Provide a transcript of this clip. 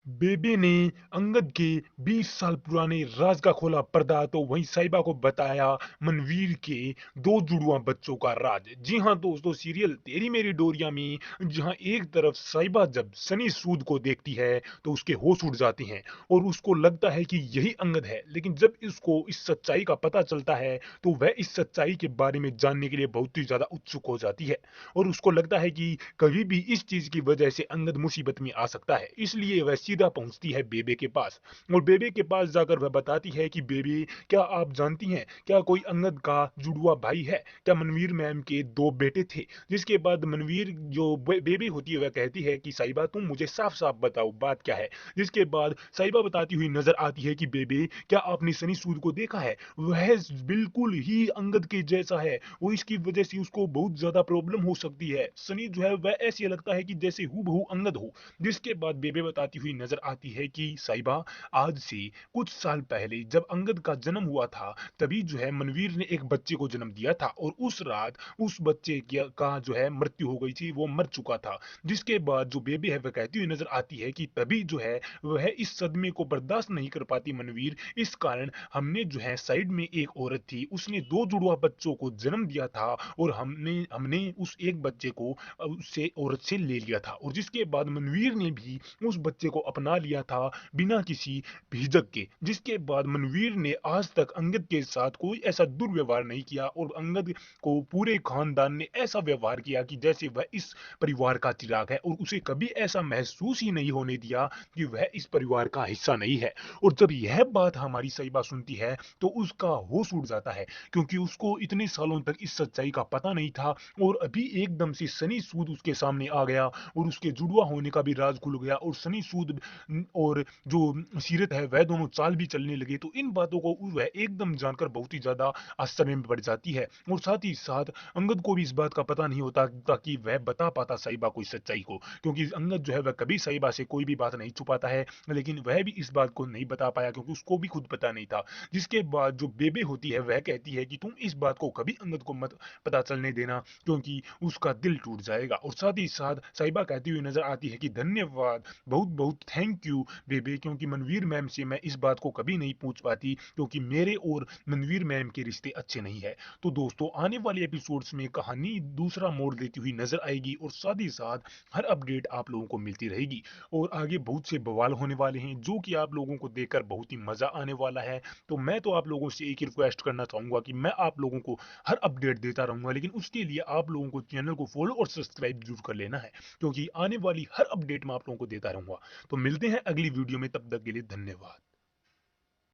बेबे ने अंगद के 20 साल पुराने राज का खोला पर्दा तो वहीं साहिबा को बताया मनवीर के दो जुड़वा बच्चों का राज। जी हाँ दोस्तों, सीरियल तेरी मेरी डोरिया में जहां एक तरफ साहिबा जब सनी सूद को देखती है तो उसके होश उड़ जाते हैं और उसको लगता है कि यही अंगद है, लेकिन जब इसको इस सच्चाई का पता चलता है तो वह इस सच्चाई के बारे में जानने के लिए बहुत ही ज्यादा उत्सुक हो जाती है और उसको लगता है कि कभी भी इस चीज की वजह से अंगद मुसीबत में आ सकता है। इसलिए वह सीधा पहुंचती है बेबे के पास और बेबे के पास जाकर वह बताती है कि बेबे, क्या आप जानती हैं, क्या कोई अंगद का जुड़वा भाई है, क्या मनवीर मैम के दो बेटे थे। जिसके बाद मनवीर जो बेबी होती है वह कहती है कि साहिबा तुम मुझे साफ साफ बताओ बात क्या है। जिसके बाद साहिबा बताती हुई नजर आती है कि बेबे, क्या आपने सनी सूद को देखा है, वह बिल्कुल ही अंगद के जैसा है, वो इसकी वजह से उसको बहुत ज्यादा प्रॉब्लम हो सकती है। सनी जो है वह ऐसे लगता है कि जैसे हूबहू अंगद हो। जिसके बाद बेबे बताती हुई नजर आती है कि साहिबा, आज से कुछ साल पहले जब अंगद का जन्म हुआ था तभी जो है मनवीर ने एक बच्चे को जन्म दिया था और उस रात उस बच्चे का जो है मृत्यु हो गई थी, वो मर चुका था। जिसके बाद जो बेबी है वह कहती हुई नजर आती है कि तभी जो है वह इस सदमे को बर्दाश्त नहीं कर पाती मनवीर, इस कारण हमने जो है साइड में एक औरत थी, उसने दो जुड़वा बच्चों को जन्म दिया था और हमने हमने उस एक बच्चे को उससे औरत से ले लिया था और जिसके बाद मनवीर ने भी उस बच्चे को अपना लिया था बिना किसी झिझक के। जिसके बाद मनवीर ने आज तक अंगद के साथ कोई ऐसा दुर्व्यवहार नहीं किया और अंगद को पूरे खानदान ने ऐसा व्यवहार किया कि जैसे वह इस परिवार का चिराग है और उसे कभी ऐसा महसूस ही नहीं होने दिया कि वह इस परिवार का हिस्सा नहीं है। और जब यह बात हमारी साहिबा सुनती है तो उसका होश उड़ जाता है, क्योंकि उसको इतने सालों तक इस सच्चाई का पता नहीं था और अभी एकदम से सनी सूद उसके सामने आ गया और उसके जुड़वा होने का भी राज खुल गया और सनी सूद और जो सीरत है वह दोनों चाल भी चलने लगे। तो इन बातों को वह एकदम जानकर बहुत ही ज्यादा आश्चर्य में पड़ जाती है और साथ ही साथ अंगद को भी इस बात का पता नहीं होता ताकि वह बता पाता साहिबा को इस सच्चाई को, क्योंकि अंगद जो है वह कभी साहिबा से कोई भी बात नहीं छुपाता है, लेकिन वह भी इस बात को नहीं बता पाया क्योंकि उसको भी खुद पता नहीं था। जिसके बाद जो बेबे होती है वह कहती है कि तुम इस बात को कभी अंगद को मत पता चलने देना, क्योंकि उसका दिल टूट जाएगा। और साथ ही साथ साहिबा कहती हुई नजर आती है कि धन्यवाद, बहुत बहुत थैंक यू बेबे, क्योंकि मनवीर मैम से मैं इस बात को कभी नहीं पूछ पाती क्योंकि मेरे और मनवीर मैम के रिश्ते अच्छे नहीं है। तो दोस्तों, आने वाले एपिसोड्स में कहानी दूसरा मोड़ लेती हुई नजर आएगी और साथ ही साथ हर अपडेट आप लोगों को मिलती रहेगी और आगे बहुत से बवाल होने वाले हैं जो कि आप लोगों को देखकर बहुत ही मजा आने वाला है। तो मैं तो आप लोगों से एक ही रिक्वेस्ट करना चाहूंगा कि मैं आप लोगों को हर अपडेट देता रहूंगा, लेकिन उसके लिए आप लोगों को चैनल को फॉलो और सब्सक्राइब जरूर कर लेना है, क्योंकि आने वाली हर अपडेट मैं आप लोगों को देता रहूंगा। तो मिलते हैं अगली वीडियो में, तब तक के लिए धन्यवाद।